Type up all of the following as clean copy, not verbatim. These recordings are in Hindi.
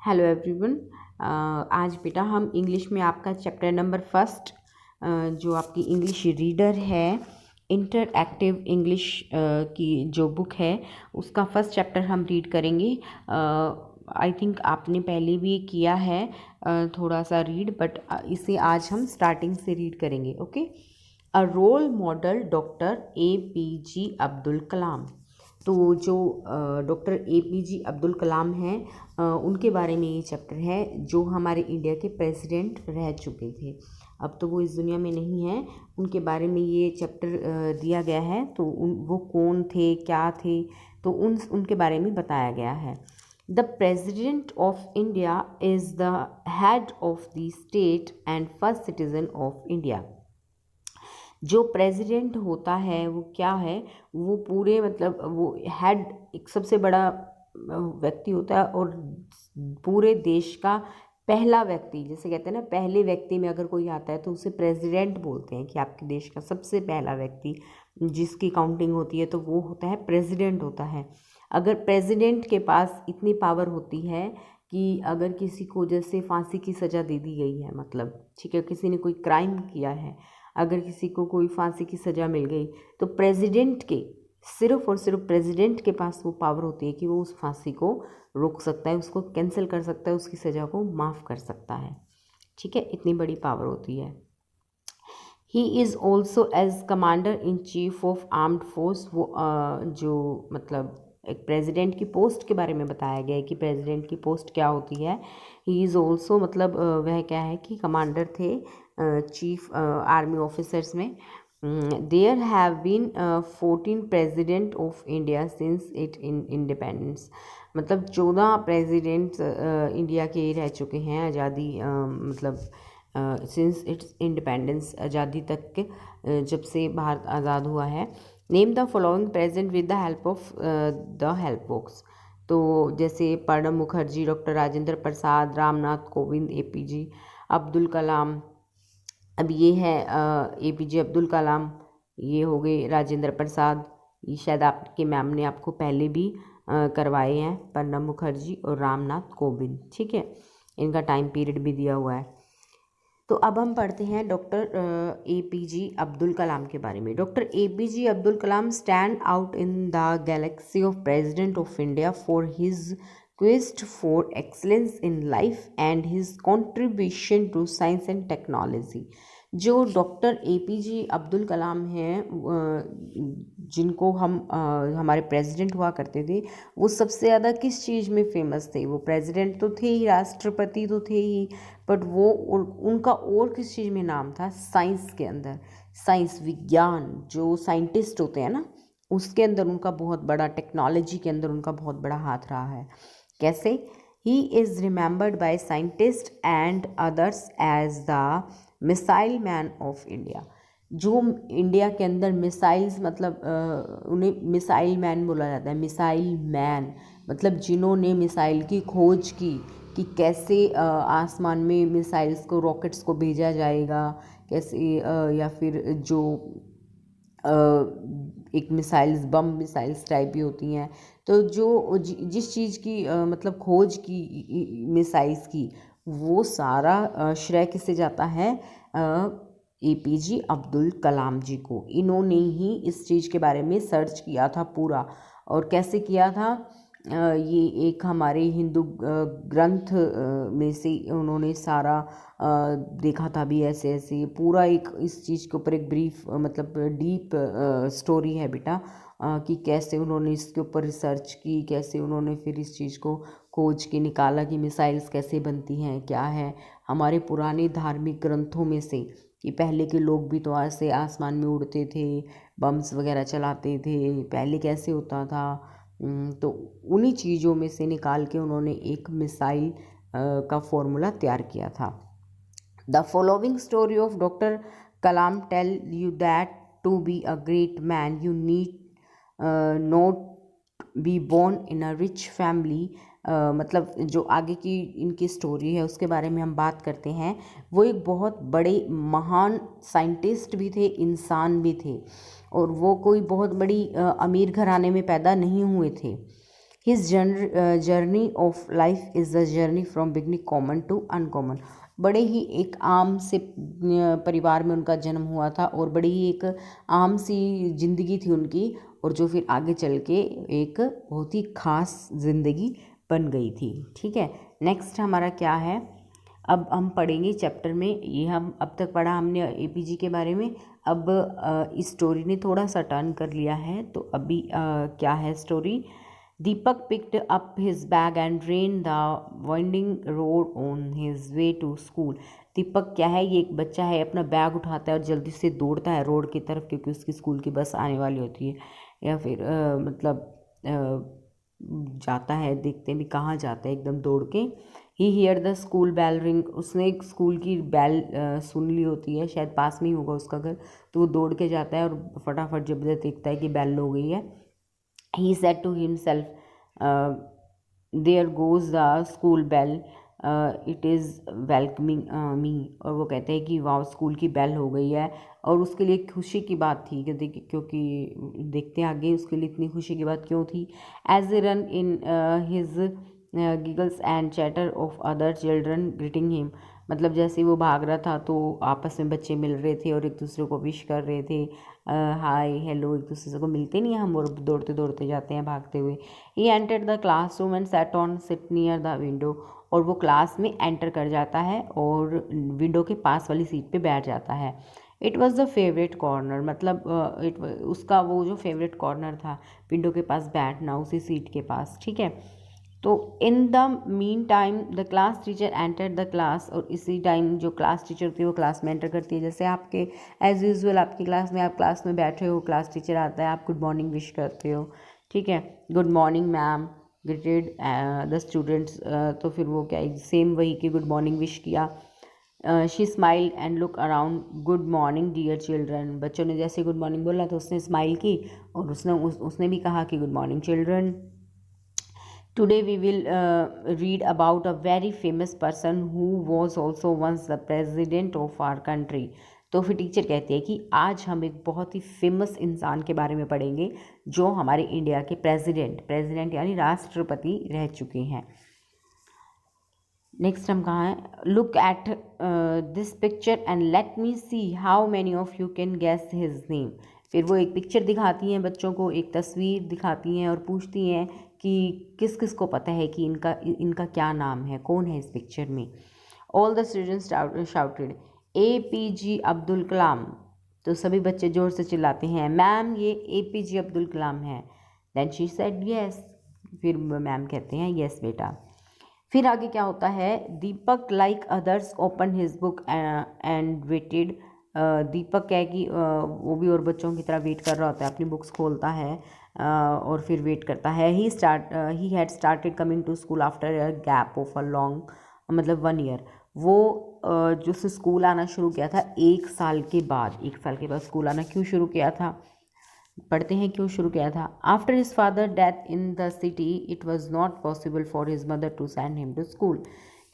Hello everyone. आज बेटा हम इंग्लिश में आपका चैप्टर नंबर फर्स्ट जो आपकी इंग्लिश रीडर है, इंटरएक्टिव इंग्लिश की जो बुक है उसका फर्स्ट चैप्टर हम रीड करेंगे। आई थिंक आपने पहले भी किया है थोड़ा सा रीड, बट इसे आज हम स्टार्टिंग से रीड करेंगे। Okay. A role model doctor APJ Abdul Kalam. तो जो डॉक्टर APJ अब्दुल कलाम हैं उनके बारे में ये चैप्टर है, जो हमारे इंडिया के प्रेसिडेंट रह चुके थे। अब तो वो इस दुनिया में नहीं है, उनके बारे में ये चैप्टर दिया गया है। तो वो कौन थे, क्या थे, तो उनके बारे में बताया गया है। The president of India is the head of the state and first citizen of India. जो प्रेसिडेंट होता है वो क्या है, वो पूरे मतलब वो हेड एक सबसे बड़ा व्यक्ति होता है और पूरे देश का पहला व्यक्ति, जैसे कहते हैं ना, पहले व्यक्ति में अगर कोई आता है तो उसे प्रेसिडेंट बोलते हैं कि आपके देश का सबसे पहला व्यक्ति जिसकी काउंटिंग होती है तो वो होता है प्रेसिडेंट होता है। अगर प्रेसिडेंट के पास इतनी पावर होती है कि अगर किसी को जैसे फांसी की सज़ा दे दी गई है, मतलब ठीक है, किसी ने कोई क्राइम किया है, अगर किसी को कोई फांसी की सज़ा मिल गई तो प्रेसिडेंट के सिर्फ और सिर्फ प्रेसिडेंट के पास वो पावर होती है कि वो उस फांसी को रोक सकता है, उसको कैंसिल कर सकता है, उसकी सज़ा को माफ़ कर सकता है। ठीक है, इतनी बड़ी पावर होती है। He is also as commander in chief of armed force. वो जो मतलब एक प्रेसिडेंट की पोस्ट के बारे में बताया गया है कि प्रेसिडेंट की पोस्ट क्या होती है। ही इज़ ऑल्सो मतलब वह क्या है कि कमांडर थे चीफ आर्मी ऑफिसर्स में। There have been 14 president of India since it independence. मतलब 14 प्रेसिडेंट्स इंडिया के रह चुके हैं आज़ादी मतलब सिंस इट्स इंडिपेंडेंस, आज़ादी तक के जब से भारत आज़ाद हुआ है। Name the following present with the help of the help box. तो जैसे प्रणब मुखर्जी, डॉक्टर राजेंद्र प्रसाद, रामनाथ कोविंद, APJ अब्दुल कलाम। अब ये है APJ अब्दुल कलाम, ये हो गए राजेंद्र प्रसाद, ये शायद आपके मैम ने आपको पहले भी करवाए हैं, प्रणब मुखर्जी और रामनाथ कोविंद। ठीक है, इनका टाइम पीरियड भी दिया हुआ है। तो अब हम पढ़ते हैं डॉक्टर APJ अब्दुल कलाम के बारे में। Doctor APJ Abdul Kalam stand out in the Galaxy of president of India for his quest for excellence in life and his contribution to science and technology। जो डॉक्टर APJ अब्दुल कलाम हैं जिनको हम हमारे प्रेसिडेंट हुआ करते थे, वो सबसे ज़्यादा किस चीज़ में फेमस थे? वो प्रेसिडेंट तो थे ही, राष्ट्रपति तो थे ही, बट वो उनका और किस चीज़ में नाम था? साइंस के अंदर, साइंस विज्ञान, जो साइंटिस्ट होते हैं ना, उसके अंदर उनका बहुत बड़ा, टेक्नोलॉजी के अंदर उनका बहुत बड़ा हाथ रहा है। कैसे? He is remembered by scientist and others as the missile man of India. जो इंडिया के अंदर मिसाइल्स मतलब उन्हें मिसाइल मैन बोला जाता है। मिसाइल मैन मतलब जिन्होंने मिसाइल की खोज की कि कैसे आसमान में मिसाइल्स को, रॉकेट्स को भेजा जाएगा, कैसे या फिर जो एक मिसाइल्स, बम मिसाइल्स टाइप भी होती हैं। तो जो जिस चीज़ की मतलब खोज की मिसाइल्स की, वो सारा श्रेय किससे जाता है? APJ अब्दुल कलाम जी को। इन्होंने ही इस चीज़ के बारे में सर्च किया था पूरा। और कैसे किया था? ये एक हमारे हिंदू ग्रंथ में से उन्होंने सारा देखा था भी, ऐसे ऐसे पूरा एक इस चीज़ के ऊपर एक ब्रीफ मतलब डीप स्टोरी है बेटा, कि कैसे उन्होंने इसके ऊपर रिसर्च की, कैसे उन्होंने फिर इस चीज़ को खोज के निकाला कि मिसाइल्स कैसे बनती हैं, क्या है। हमारे पुराने धार्मिक ग्रंथों में से कि पहले के लोग भी तो ऐसे आसमान में उड़ते थे, बम्स वगैरह चलाते थे, पहले कैसे होता था। तो उन्हीं चीज़ों में से निकाल के उन्होंने एक मिसाइल का फॉर्मूला तैयार किया था। The following story of doctor Kalam tell you that to be a great man you need not be born in a rich family. मतलब जो आगे की इनकी स्टोरी है उसके बारे में हम बात करते हैं। वो एक बहुत बड़े महान साइंटिस्ट भी थे, इंसान भी थे, और वो कोई बहुत बड़ी अमीर घराने में पैदा नहीं हुए थे। His journey of life is the journey from beginning common to uncommon. बड़े ही एक आम से परिवार में उनका जन्म हुआ था और बड़ी ही एक आम सी जिंदगी थी उनकी, और जो फिर आगे चल के एक बहुत ही खास जिंदगी बन गई थी। ठीक है, नेक्स्ट हमारा क्या है, अब हम पढ़ेंगे चैप्टर में, ये हम अब तक पढ़ा हमने एपीजी के बारे में। अब इस स्टोरी ने थोड़ा सा टर्न कर लिया है, तो अभी क्या है story. Deepak picked up his bag and ran the winding road on his way to school. Deepak क्या है, ये एक बच्चा है, अपना बैग उठाता है और जल्दी से दौड़ता है रोड की तरफ, क्योंकि उसकी स्कूल की बस आने वाली होती है, या फिर जाता है, देखते भी कहाँ जाता है, एकदम दौड़ के। He hear the school bell ring, उसने एक स्कूल की बेल सुन ली होती है, शायद पास में ही होगा उसका घर, तो वो दौड़ के जाता है और फटाफट जब देखता है कि बेल हो गई है, he said to himself, there goes the school bell, it is welcoming me। और वो कहते हैं कि वाह स्कूल की बेल हो गई है, और उसके लिए खुशी की बात थी, क्योंकि देखते हैं आगे उसके लिए इतनी खुशी की बात क्यों थी। As they run in his giggles and chatter of other children greeting him, मतलब जैसे वो भाग रहा था तो आपस में बच्चे मिल रहे थे और एक दूसरे को विश कर रहे थे, हाय हेलो, एक दूसरे को मिलते नहीं हम और दौड़ते दौड़ते जाते हैं भागते हुए। He entered the classroom and sat on seat near the window, और वो क्लास में एंटर कर जाता है और विंडो के पास वाली सीट पे बैठ जाता है। It was the favourite corner, मतलब उसका वो जो फेवरेट कॉर्नर था विंडो के पास बैठना, उसी सीट के पास। ठीक है, तो in the mean time the class teacher enter the class, और इसी टाइम जो क्लास टीचर होती है वो क्लास में एंटर करती है। जैसे आपके एज यूजुअल आपकी क्लास में, आप क्लास में बैठे हो, क्लास टीचर आता है, आप गुड मॉर्निंग विश करते हो। ठीक है, good morning ma'am, greeted the students, तो फिर वो क्या सेम वही कि गुड मॉर्निंग विश किया। She smile and look around, good morning dear children, बच्चों ने जैसे गुड मॉर्निंग बोला तो उसने स्माइल की और उसने भी कहा कि good morning children. Today we will read about a very famous person who was also once the president of our country। तो फिर टीचर कहती है कि आज हम एक बहुत ही फेमस इंसान के बारे में पढ़ेंगे जो हमारे इंडिया के प्रेसिडेंट यानी राष्ट्रपति रह चुके हैं। नेक्स्ट हम कहाँ हैं, look at this picture and let me see how many of you can guess his name. फिर वो एक पिक्चर दिखाती हैं बच्चों को, एक तस्वीर दिखाती हैं और पूछती हैं कि किस किस को पता है कि इनका क्या नाम है, कौन है इस पिक्चर में। All the students shouted APJ Abdul Kalam, तो सभी बच्चे जोर से चिल्लाते हैं मैम ये APJ अब्दुल कलाम है। देन शी सेड यस, फिर मैम कहते हैं यस बेटा। फिर आगे क्या होता है, Deepak like others open his book and waited. Deepak क्या है कि वो भी और बच्चों की तरह वेट कर रहा होता है, अपनी बुक्स खोलता है और फिर वेट करता है। He had started coming to school after a gap of a long, मतलब 1 ईयर। वो जो से स्कूल आना शुरू किया था 1 साल के बाद, 1 साल के बाद स्कूल आना क्यों शुरू किया था, पढ़ते हैं क्यों शुरू किया था। After his father death in the city it was not possible for his mother to send him to school,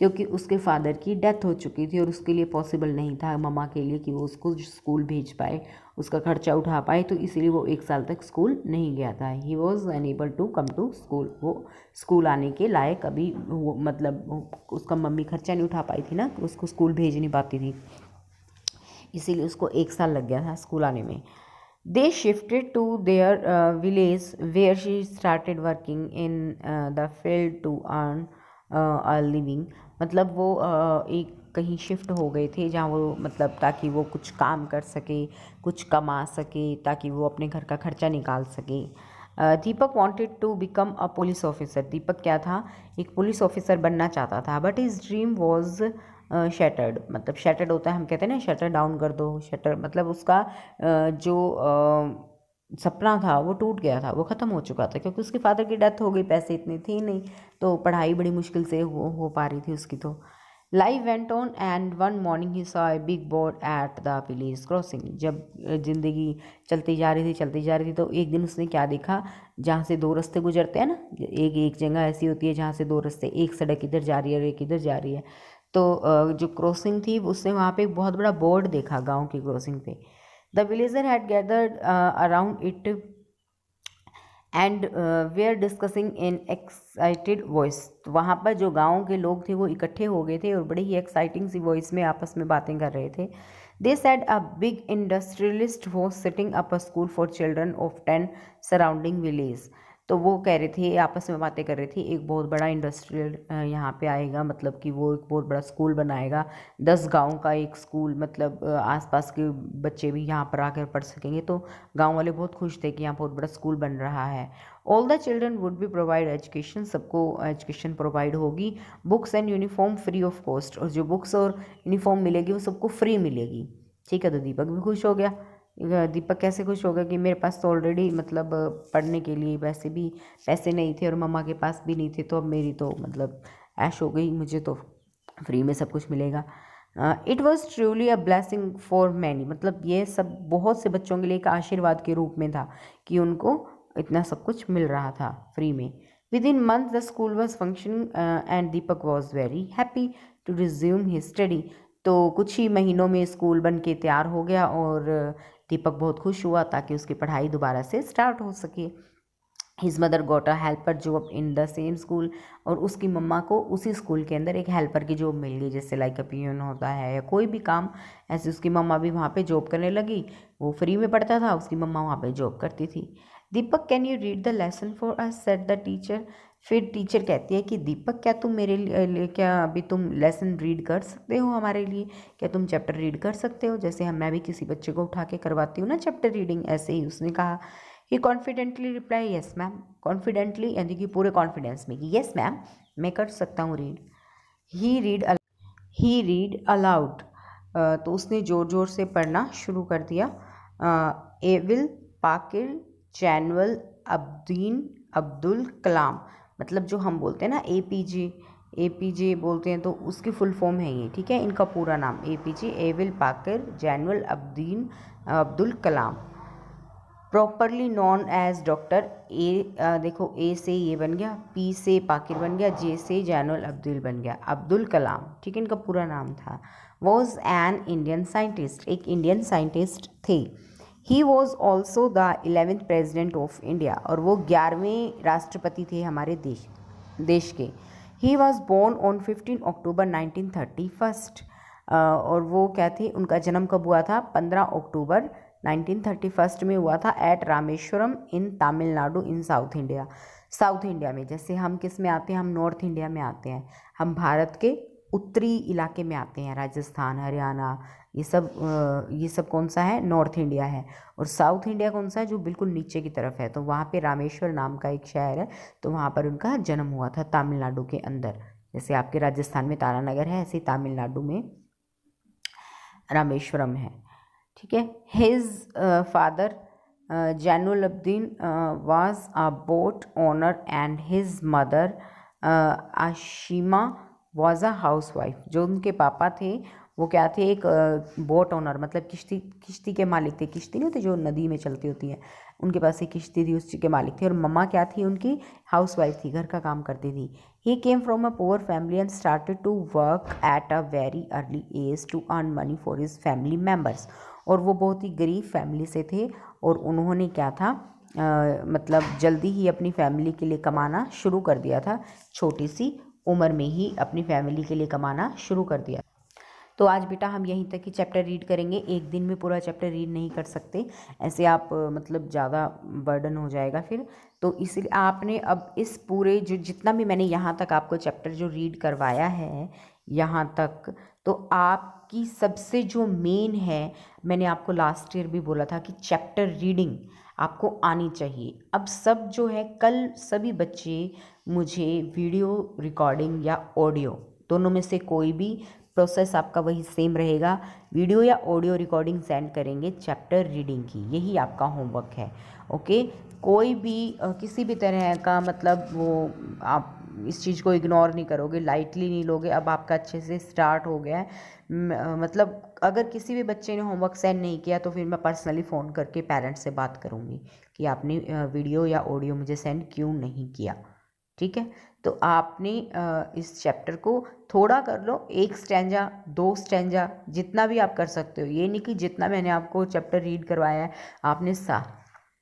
क्योंकि उसके फादर की डेथ हो चुकी थी और उसके लिए पॉसिबल नहीं था मम्मा के लिए कि वो उसको स्कूल भेज पाए, उसका खर्चा उठा पाए, तो इसीलिए वो 1 साल तक स्कूल नहीं गया था। He was unable to come to school, वो स्कूल आने के लायक अभी वो मतलब उसका मम्मी खर्चा नहीं उठा पाई थी ना, उसको स्कूल भेज नहीं पाती थी, इसीलिए उसको 1 साल लग गया था स्कूल आने में। They shifted to their village where she started working in the field to earn a living। मतलब वो एक कहीं शिफ्ट हो गए थे जहाँ वो मतलब ताकि वो कुछ काम कर सके, कुछ कमा सके, ताकि वो अपने घर का खर्चा निकाल सके। Deepak wanted to become a police officer, Deepak क्या था, एक पुलिस ऑफिसर बनना चाहता था, but his dream was shattered, मतलब शटर्ड होता है, हम कहते हैं ना शटर डाउन कर दो, शटर मतलब उसका जो सपना था वो टूट गया था, वो ख़त्म हो चुका था, क्योंकि उसके फादर की डेथ हो गई, पैसे इतने थे नहीं, तो पढ़ाई बड़ी मुश्किल से हो पा रही थी उसकी। तो life went on and one morning he saw a big board at the village crossing. जब ज़िंदगी चलती जा रही थी तो एक दिन उसने क्या देखा, जहाँ से 2 रास्ते गुजरते हैं ना, एक जगह ऐसी होती है जहाँ से 2 रास्ते, एक सड़क इधर जा रही है और एक इधर जा रही है, तो जो क्रॉसिंग थी उसने वहाँ पे एक बहुत बड़ा बोर्ड देखा गांव की क्रॉसिंग पे। The villager had gathered around it and we are discussing in excited voice. वहाँ पर जो गाँव के लोग थे वो इकट्ठे हो गए थे और बड़ी ही एक्साइटिंग सी वॉइस में आपस में बातें कर रहे थे। They said a big industrialist was setting up a school for children of 10 surrounding village. तो वो कह रहे थे, आपस में बातें कर रहे थे, एक बहुत बड़ा इंडस्ट्रियल यहाँ पे आएगा, मतलब कि वो एक बहुत बड़ा स्कूल बनाएगा, 10 गांव का एक स्कूल, मतलब आसपास के बच्चे भी यहाँ पर आकर पढ़ सकेंगे। तो गांव वाले बहुत खुश थे कि यहाँ बहुत बड़ा स्कूल बन रहा है। All the children would be provide education, सबको एजुकेशन प्रोवाइड होगी। Books and uniform free of cost, और जो बुक्स और यूनिफॉर्म मिलेगी वो सबको फ्री मिलेगी। ठीक है, तो दीपक भी खुश हो गया। दीपक कैसे खुश होगा कि मेरे पास तो ऑलरेडी मतलब पढ़ने के लिए वैसे भी पैसे नहीं थे और मम्मा के पास भी नहीं थे, तो अब मेरी तो मतलब ऐश हो गई, मुझे तो फ्री में सब कुछ मिलेगा। It was truly a blessing for many, मतलब ये सब बहुत से बच्चों के लिए एक आशीर्वाद के रूप में था कि उनको इतना सब कुछ मिल रहा था फ्री में। Within month the school was functioning and Deepak was very happy to resume his study. तो कुछ ही महीनों में स्कूल बन के तैयार हो गया और दीपक बहुत खुश हुआ ताकि उसकी पढ़ाई दोबारा से स्टार्ट हो सके। His mother got a helper job in the same school, और उसकी मम्मा को उसी स्कूल के अंदर एक हेल्पर की जॉब मिल गई, जैसे लाइक अ पियून होता है या कोई भी काम, ऐसे उसकी मम्मा भी वहाँ पे जॉब करने लगी। वो फ्री में पढ़ता था, उसकी मम्मा वहाँ पे जॉब करती थी। Deepak can you read the lesson for us, said the teacher. फिर टीचर कहती है कि दीपक क्या तुम मेरे लिए क्या अभी तुम लेसन रीड कर सकते हो हमारे लिए, क्या तुम चैप्टर रीड कर सकते हो, जैसे मैं भी किसी बच्चे को उठा के करवाती हूँ ना चैप्टर रीडिंग, ऐसे ही उसने कहा। He confidently reply yes ma'am, confidently यानी कि पूरे कॉन्फिडेंस में कि यस मैम मैं कर सकता हूँ रीड। ही रीड अलाउड, तो उसने ज़ोर ज़ोर से पढ़ना शुरू कर दिया। एविल पाकिर जैनुअल अब्दीन अब्दुल कलाम, मतलब जो हम बोलते हैं ना एपीजे बोलते हैं, तो उसकी फुल फॉर्म है ये। ठीक है, इनका पूरा नाम APJ Avul Pakir Jainulabdeen Abdul Kalam, properly known as doctor A. देखो ए से ये बन गया, पी से पाकिर बन गया, जे से जैनुअल अब्दुल बन गया, अब्दुल कलाम। ठीक है, इनका पूरा नाम था। वॉज एन इंडियन साइंटिस्ट, एक इंडियन साइंटिस्ट थे। He was also the 11th president of India, और वो 11वें राष्ट्रपति थे हमारे देश के। ही वॉज बोर्न ऑन 15 अक्टूबर 1931, और वो क्या थे, उनका जन्म कब हुआ था, 15 अक्टूबर 1931 में हुआ था, एट रामेश्वरम इन तमिलनाडु इन साउथ इंडिया। साउथ इंडिया में, जैसे हम किस में आते हैं, हम नॉर्थ इंडिया में आते हैं, हम भारत के उत्तरी इलाके में आते हैं, राजस्थान हरियाणा ये सब कौन सा है, नॉर्थ इंडिया है। और साउथ इंडिया कौन सा है, जो बिल्कुल नीचे की तरफ है। तो वहाँ पे रामेश्वर नाम का एक शहर है, तो वहाँ पर उनका जन्म हुआ था तमिलनाडु के अंदर। जैसे आपके राजस्थान में तारानगर है, ऐसे तमिलनाडु में रामेश्वरम है। ठीक है, his father Zainul Abdeen was a boat owner and his mother Ashima was a house wife. जो उनके पापा थे वो क्या थे, एक बोट ओनर, मतलब किश्ती के मालिक थे। किश्ती नहीं होती जो नदी में चलती होती है, उनके पास एक किश्ती थी, उस के मालिक थे। और मम्मा क्या थी उनकी, हाउस वाइफ थी, घर का काम करती थी। He came from a poor family and started to work at a very early age to earn money for his family members. और वो बहुत ही गरीब फैमिली से थे, और उन्होंने क्या था, मतलब जल्दी ही अपनी फैमिली के लिए कमाना शुरू कर दिया था, छोटी सी उम्र में ही अपनी फैमिली के लिए कमाना शुरू कर दिया। तो आज बेटा हम यहीं तक ही चैप्टर रीड करेंगे, एक दिन में पूरा चैप्टर रीड नहीं कर सकते, ऐसे आप मतलब ज़्यादा बर्डन हो जाएगा फिर। तो इसलिए आपने अब इस पूरे जो जितना भी मैंने यहाँ तक आपको चैप्टर जो रीड करवाया है यहाँ तक, तो आपकी सबसे जो मेन है, मैंने आपको लास्ट ईयर भी बोला था कि चैप्टर रीडिंग आपको आनी चाहिए। अब सब जो है, कल सभी बच्चे मुझे वीडियो रिकॉर्डिंग या ऑडियो दोनों में से कोई भी प्रोसेस आपका वही सेम रहेगा, वीडियो या ऑडियो रिकॉर्डिंग सेंड करेंगे चैप्टर रीडिंग की, यही आपका होमवर्क है। ओके, कोई भी किसी भी तरह का मतलब वो आप इस चीज़ को इग्नोर नहीं करोगे, लाइटली नहीं लोगे। अब आपका अच्छे से स्टार्ट हो गया है, मतलब अगर किसी भी बच्चे ने होमवर्क सेंड नहीं किया तो फिर मैं पर्सनली फ़ोन करके पेरेंट्स से बात करूँगी कि आपने वीडियो या ऑडियो मुझे सेंड क्यों नहीं किया। ठीक है, तो आपने इस चैप्टर को थोड़ा कर लो, 1 स्टैंजा 2 स्टैंजा जितना भी आप कर सकते हो। ये नहीं कि जितना मैंने आपको चैप्टर रीड करवाया है आपने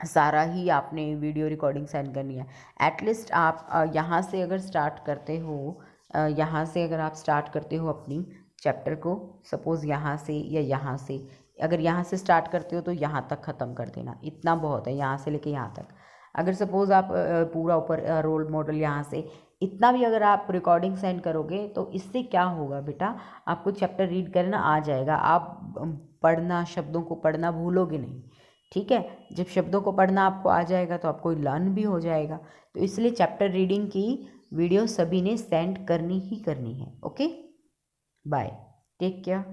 सारा ही आपने वीडियो रिकॉर्डिंग सेंड करनी है। एटलीस्ट आप यहाँ से अगर स्टार्ट करते हो, यहाँ से अगर आप स्टार्ट करते हो अपनी चैप्टर को, सपोज़ यहाँ से या यहाँ से, अगर यहाँ से स्टार्ट करते हो तो यहाँ तक ख़त्म कर देना, इतना बहुत है, यहाँ से लेके यहाँ तक। अगर सपोज़ आप पूरा ऊपर रोल मॉडल यहाँ से इतना भी अगर आप रिकॉर्डिंग सेंड करोगे तो इससे क्या होगा बेटा, आपको चैप्टर रीड करना आ जाएगा, आप पढ़ना, शब्दों को पढ़ना भूलोगे नहीं। ठीक है, जब शब्दों को पढ़ना आपको आ जाएगा तो आपको लर्न भी हो जाएगा। तो इसलिए चैप्टर रीडिंग की वीडियो सभी ने सेंड करनी ही करनी है। Okay, bye, take care.